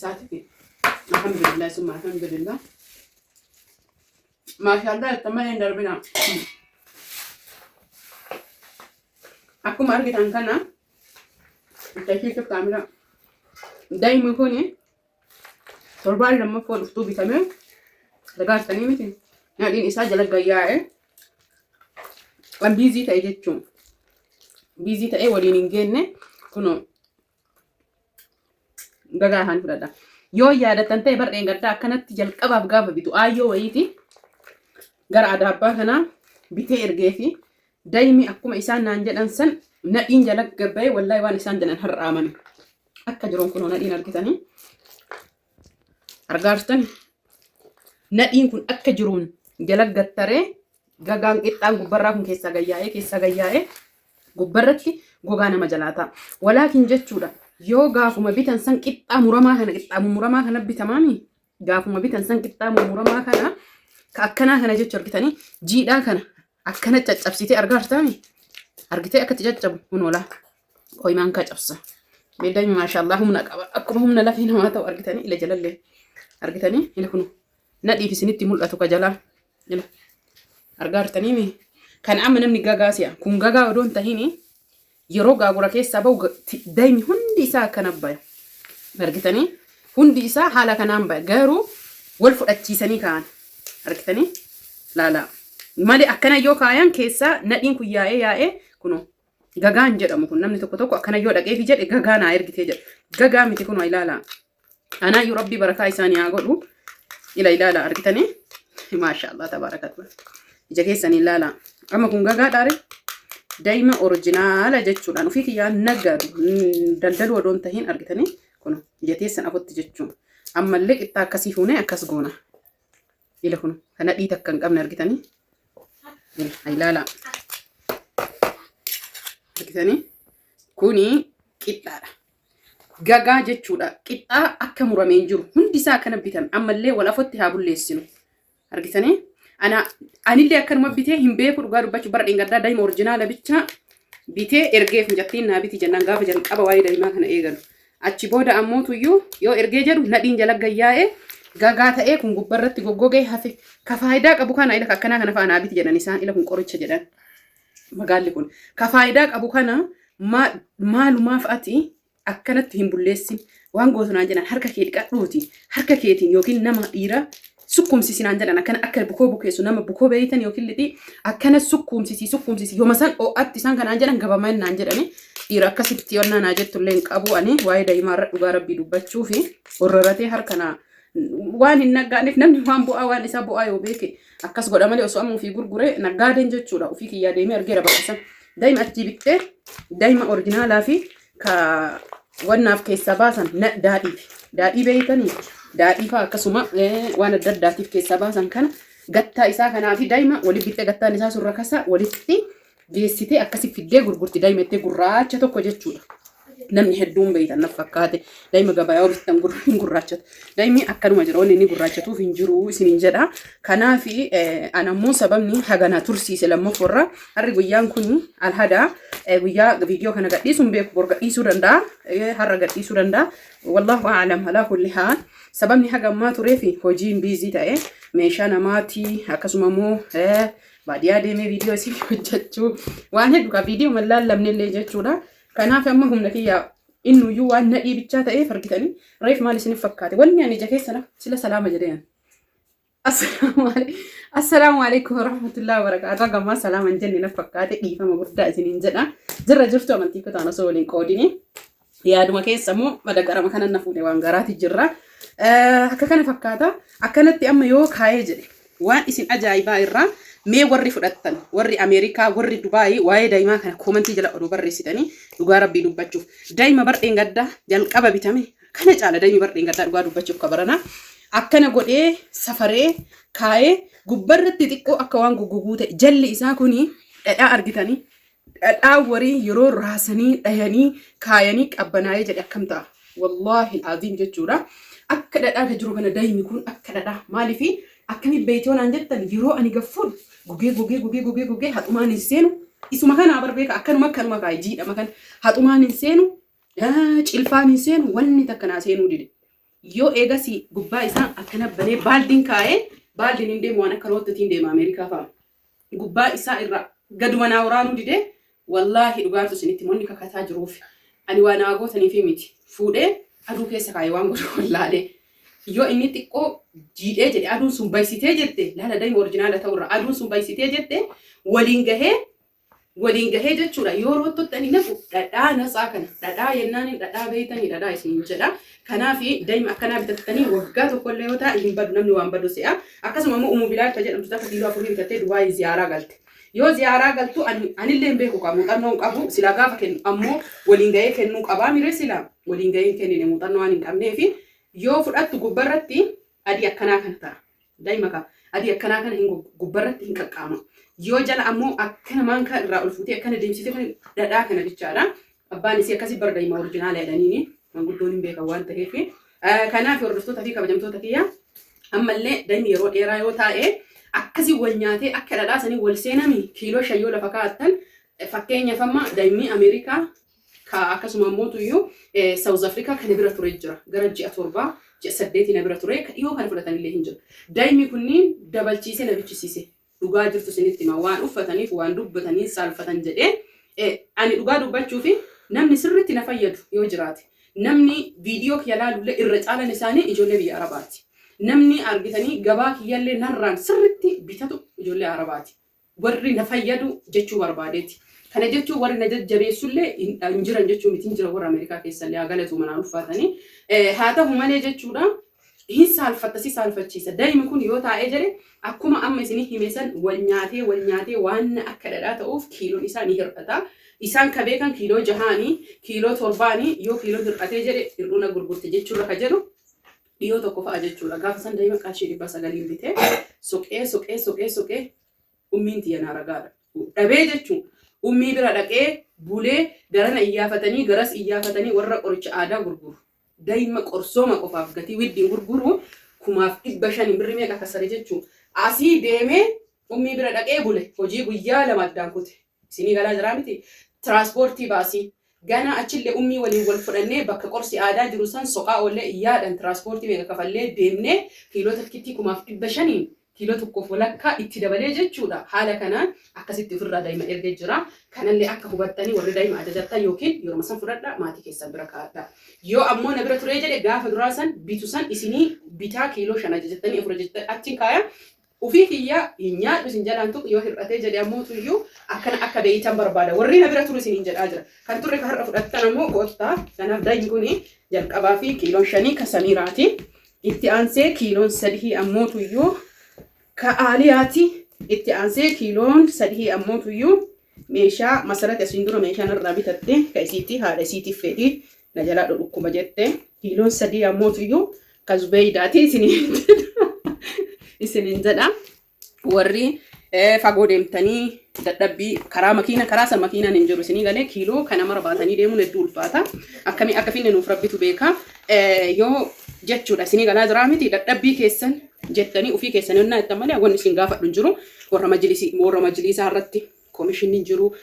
إساتي الحمد لله ثم الحمد لله ما شاء الله تمام دربنا أكو ماركت أنكنا التشيك بتعملها دايما يكون تربال لما فوق الخطوبي تمام لقاش تاني متى يعني إساجة لقياه وان بيزي تأجتشون بيزي تأي ولين إنجنة كنو gagahan fudhadha yoo yaadatan ta'e barreen gaddaa akkanatti jalqabaaf gaafa bitu aayyoo wayiiti gara adaabbaa kanaa bitee ergee fi daa'imni akkuma isaan naan jedhan san nadhiin jala gabbaa'ee wallaahi waan isaan jedhan har'aamame akka jiruun kunoo nadhiin argitanii argaartan nadhiin kun akka jiruun jala gattaree gagaan qixxaan gubbarraa kun keessaa gayyaa'ee gubbarratti gogaa nama jalaataa walaakin jechuudha. Yoo gaafuma bitan san qixxaa muramaa kana bitamaami gaafuma bitan san qixxaa muramaa kana ka akkanaa kana jechu argitanii jiidhaa kana akkana caccabsitee argaartaami argitee akkatti caccabu kunoola qoymaan kaa cabsa beedami maashaallah humna qaba akkuma humna lafee namaa ta'u argitanii ila jalallee argitanii ila kunu nadhiif isinitti mul'atu ka jalaa ila argaartaniimi kan amma namni gagaasi'a kun gagaa odoon tahiini yeroo gaagura keessaa bahu daa'imni hundi isaa akkana baya argitanii hundi isaa haala kanaan baya garuu wal fudhachiisanii ka'an argitanii laala malee akkana yoo kaayan keessaa nadhiin kun yaa'ee kuno gagaan jedhamu kun namni tokko akkana yoo dhaqee fi jedhe gagaa naa ergitee jedha gagaa miti kun ilaala anaa yoo rabbi barakaa isaanii haa godhu ilaala argitanii maashaallah tabaarakatu ija keessanii ilaala amma kun gagaa dhaare daa'ima oriijinaala jechuudhaan ofii kiyyaan naggaadu daldaluu odoon tahiin argitanii kun jeteessan afotti jechuun ammallee qixxaa akkasii fuunee akkas goona ila kun kana dhiita akka hin qabne argitanii ilaala argitanii kuni qixxaadha gagaa jechuudha qixxaa akka murameen jiru hundi isaa akkana bitan ammallee wal afotti haa bulleessinu argitanii anillee akkanuma bitee hin beeku dhugaa dubbachuu bara dhingaddaa daa'ima oriijinaala bicha bitee ergeef injattiin naa biti jennaan gaafa jalqaba waa'ee daa'imaa kana eegalu achi booda ammoo tuyyuu yoo ergee jedhu nadhiin jala gayyaa'ee gagaa ta'ee kun gubbarratti goggogee hafe ka faayidaa qabu kana ila akkanaa kana faana biti jedhan isaan ila kun qoricha jedhan magaalli kun ka faayidaa qabu kana maalumaaf ati akkanatti hin bulleessin waan gootunaan jedhan harka kee dhiqadhuuti harka keetiin yookiin nama dhiira sukkumsisi naan jedhan akkana akka bukoo bukeessu nama bukoo beeytan yookiin lixi akkana sukkumsisi yooma san oo'atti isaan kanaan jedhan gabamaan naan jedhani dhiira akkasitti yonnaa naa jettullee hin qabu ani waa'ee daa'imaarra dhugaa rabbii dubbachuu fi horroratee harkana waan hin naggaaneef namni waan bu'aa waan isaa bu'aa yoo beeke akkas godha malee osoo amma ofii gurguree naggaadeen jechuudha ofii kiyyaa deemee argeera bakka san daa'ima achi bittee daa'ima oriijinaalaa fi ka wannaaf keessaa baasan daadhii beeytanii daadhii fa'aa akkasuma waan adda addaatiif keessaa baasan kana gattaa isaa kanaa fi daa'ima walitti bittee gattaan isaa surra kasa walitti geessitee akkasi fiddee gurgurti daa'ima itti gurraacha tokko jechuudha. Namni hedduun beeytan naf fakkaate daa'ima gabayaa bittan gurraachatu daa'imni akkanuma jira wanni inni gurraachatuuf hin jiru isiniin jedha kanaaf anammoo sababni hagana tursiise lammafforra harri guyyaan kun alhadaa guyyaa viidiyoo kana gadhiisuun beeku bor gadhiisuu danda'a har'a gadhiisuu danda'a wallahu a'lam alaa kulli haal sababni hagammaa turee fi hojiin biizii ta'e meeshaa namaatii akkasuma immoo baadiyyaa deemee viidiyoo isin hojjechuu waan hedduu ka viidiyoo mallaallamne illee jechuudha. Kanaaf amma humna kiyyaa innuyyuu waan nadhii bichaa ta'eef argitanii reef maal isiniif fakkaate wanni ani ija keessana sila salaama jedheen assalaamu alaikum warahmatullahi wabarakatuh gammaa salaama hin jenne naf fakkaate dhiifama guddaa isiniin jedha jirra jirtu amantii kutaan osoo waliin qoodini yaaduma keessa immoo madagarama kanan na fuudhe waan garaati jirra akka kana fakkaata akkanatti amma yoo kaayee jedhe waan isin ajaa'ibaa irraa mee warri fudhattan warri Ameerikaa warri Dubaayii waa'ee daa'imaa kana koomentii jala oduu barreessitanii dhugaa rabbii dubbachuuf daa'ima bardheen gaddaa jalqaba bitame kana caala daa'ima bardheen gaddaa dhugaa dubbachuuf kabarana akkana godhee safaree kaayee gubbarratti xiqqoo akka waan guguguu ta'e jalli isaa kuni dhadhaa argitanii dhadhaa warii yeroo raasanii dhayanii kaayanii qabbanaa'ee jedhe akkam ta'a wallaahi aziim jechuudha akka dhadhaa jiru kana daa'imni kun akka dhadhaa maaliifi akkami beeytoonaan jettan yeroo ani gaffuun gugee haxumaan hin seenu isuma kanaa barbeeka akkanuma kaayee jiidhama kan haxumaan hin seenu cilfaan hin seenu wanni takkanaa seenuu dide Yoo eegasii gubbaa isaa akkana banee baaldiin kaa'ee baaldiin hin deemu waan akka roottiin deema Ameerikaa fa'a. Gubbaa isaa irra gaduma naa waraanuu didee wallaahi dhugaatu isinitti monni kakataa jiruuf ani waan naagotanii fi miti fuudhee aduu keessa kaayee waan godhu wallaalee. Yoo inni xiqqoo jiidhee jedhe aduun sun baysitee jette laala daa'ima orjinaala ta'urra aduun sun baysitee jette waliin gahee jechuudha. Yoo roottotti ani naqu dhadhaa nasaa kana dhadhaa yennaan dhadhaa beeytanii dhadhaa isin jedha. Kanaaf daa'ima akkanaa bitattanii waggaa tokkollee yoo ta'a hin badu namni waan badu se'a. Akkasuma immoo Umu Bilaal kan jedhamtu takka kiiloo 4 bitattee Dubaayii ziyaaraa galte. Yoo ziyaaraa galtu anillee hin beeku qabu muuxannoo hin qabu sila gaafa kennu ammoo waliin gahee kennuu qabaa mire sila waliin gahee kennine muuxannoo waan hin qabneefi yoo fudhattu gubbarratti adii akkanaa kana ta'a. Daa'ima ka adii akkanaa kana gubbarratti hin qaqqaama. Yoo jala ammoo akkana maankaa irraa ol fuutee akkana deemsitee kan dhadhaa kana bichaadha. Abbaan isii akkasii bara daa'ima orjinaala jedhaniini manguddoon hin beekan waan ta'eef. Kanaaf hordoftoota fi kabajamtoota kiyya ammallee daa'imni yeroo dheeraa yoo taa'e akkasii wal nyaatee akka dhadhaa sanii wal seenami kiiloo 5 yoo lafa kaa'attan fakkeenyaaf amma daa'imni Ameerikaa akkasuma immoo tuyyuu South Africa kan bira ture jira gara ji'a 7 ji'a 8 na bira ture dhiyoo kan fudhatanillee hin jiru. Daa'imni kunniin dabalchiisee na bichisiise. Dhugaa jirtu isinitti hima waan uffataniif waan dubbatanii saalfatan jedhee ani dhugaa dubbachuu fi namni sirriitti na fayyadu yoo jiraate namni viidiyoo kiyya laalullee irra caalan isaanii ijoollee biyya Arabaati. Namni argitanii gabaa kiyyallee narraan sirriitti bitatu ijoollee Arabaati. Warri na fayyadu jechuu barbaadeeti. Kana jechuun warri na jajjabeessullee hin jiran jechuu miti hin jira warra Ameerikaa keessallee galatu manaan uffatanii. Haa ta'u malee jechuudha. Hin saalfatta si saalfachiisa. Daa'imni kun yoo taa'ee jire akkuma amma isinii himesan wal nyaatee waan akka dhadhaa ta'uuf kiiloon isaa ni hir'ata. Isaan ka beekan kiiloo 6 kiiloo 7 yoo kiiloo hir'atee jedhe hir'una gurgurte jechuudha ka jedhu dhiyoo tokko fa'a jechuudha. Gaafa san daa'ima qarshii 900 bitee soqee ummiin tiyyanaa ragaadha. Dhabee jechuun ummii bira dhaqee bulee garana iyyafatanii garas iyyafatanii warra qoricha aadaa gurguru. Daa'ima qorsooma qofaaf gatii widdiin gurguru 500 birrii meeqa kasare jechuun asii deemee ummii bira dhaqee bule hojii guyyaa 2 addaan kute. Isinii galaa jira miti tiraanspoortii baasii gana achillee ummii waliin wal fudhannee bakka qorsi aadaa jiru san soqaa ollee iyyaadhaan tiraanspoortii meeqa kafallee deemnee kiiloo tokkitti 500 kiiloo tokkoof walakkaa itti dabalee jechuudha. Haala kanaan akkasitti ofirraa daa'ima ergee jira. Kanallee akka hubattanii warri daa'ima ajajattan yookiin yeroo san fudhadha maatii keessan bira kaa'adha. Yoo ammoo na bira turee jedhe gaafa duraa san bitu san isinii bitaa kiiloo 5 ajajattanii ofirra jettan achiin kaaya. Ufii kiyyaa hin nyaadhu isin jalaan tokko yoo hir'atee jedhe ammoo tuyyuu akkana akka beeytan barbaada. Warri na bira turu isiniin jedhaa jira. Kan turre kan har'a fudhattan ammoo koottaa. Kanaaf daa'imni kun jalqabaa fi kiiloon 5 ka Samiiraati. Itti aansee kiiloon 3 ammoo tuyyuu ka Aaliyaati. Itti aansee kiiloon 3 ammoo tuyyuu meeshaa masarata isin dura meeshaan irraa bitatte ka isiitti haadha isiitiif fedhii na jalaa dhudhukkuma jette kiiloon 3 ammoo tuyyuu ka Zubeeydaati isiniin jedha. Warri fagoo deemtanii dadhabbii karaa san makiinaan hin jiru isinii galee kiiloo kana mara baatanii deemuun hedduu ulfaata. Akkamii akka finne nuuf rabbitu beeka. Yoo jechuudha isinii galaa jira miti dadhabbii keessan jettanii ufii keessan yonnaa jettan malee wanni isin gaafadhu hin jiru. Warra majlisaa irratti koomishinni hin jiru.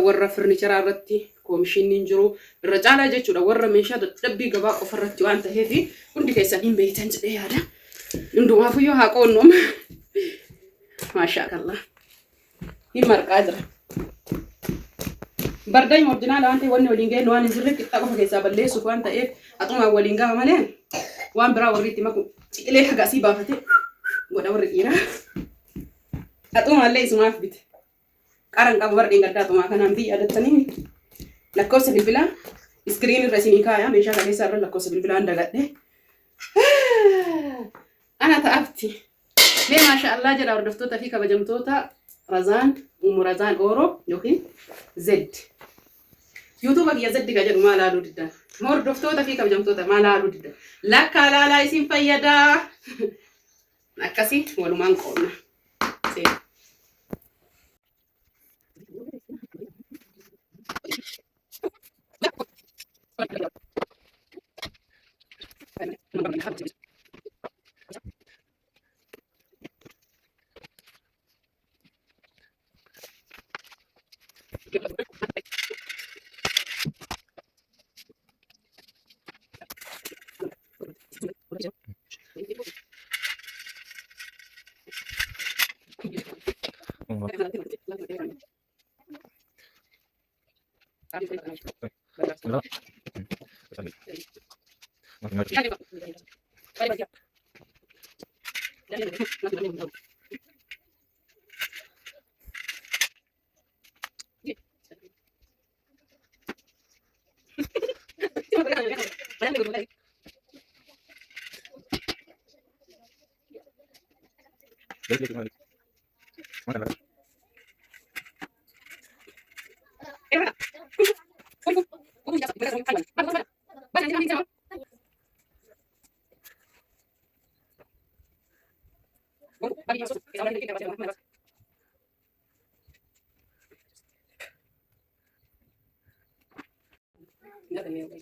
Warra firnicheraa irratti koomishinni hin jiru. Irra caalaa jechuudha warra meeshaa dadhabbii gabaa qofa irratti waan ta'eef hundi keessan hin beektan jedhee yaada. Hundumaafuu yoo haa qoonnoom. Maashaallah. Hin marqaa jira. Bardaa'ima orjinaala waan ta'eef wanni waliin ga'e waan hin jirre qixxaa qofa keessaa balleessuuf waan ta'eef axumaan waliin ga'a malee waan biraa warri itti maku ciqilee hagasii baafatee godha warri dhiiraa. Axumaallee isumaaf bite. Qaran qabu bara dheengaddaa axumaa kanaan biyya adattanii lakkoofsa bilbilaa iskiriin irra isinii kaaya meeshaa kaleessaa irra lakkoofsa bilbilaan dagadhe. Ana ta'afti. Mee maashaallah jedha hordoftoota fi kabajamtoota Razaan Umu Razaan Oro yookiin Z. YouTube kiyya Z ka jedhu maal haaluu diddan. Hordoftoota fi kabajamtoota maal haaluu diddan. Lakka laalaa isin fayyadaa. Akkasii walumaan qoonna.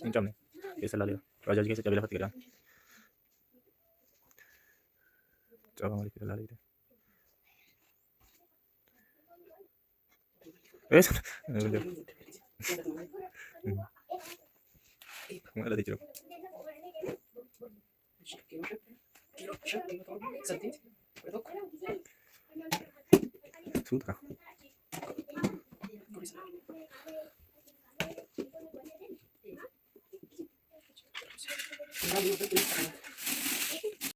Hin cabne keessa ilaalee bajaajii keessa cabee lafatti gadaan cabaa malee keessa ilaalee maal ati jiru suuta Gracias.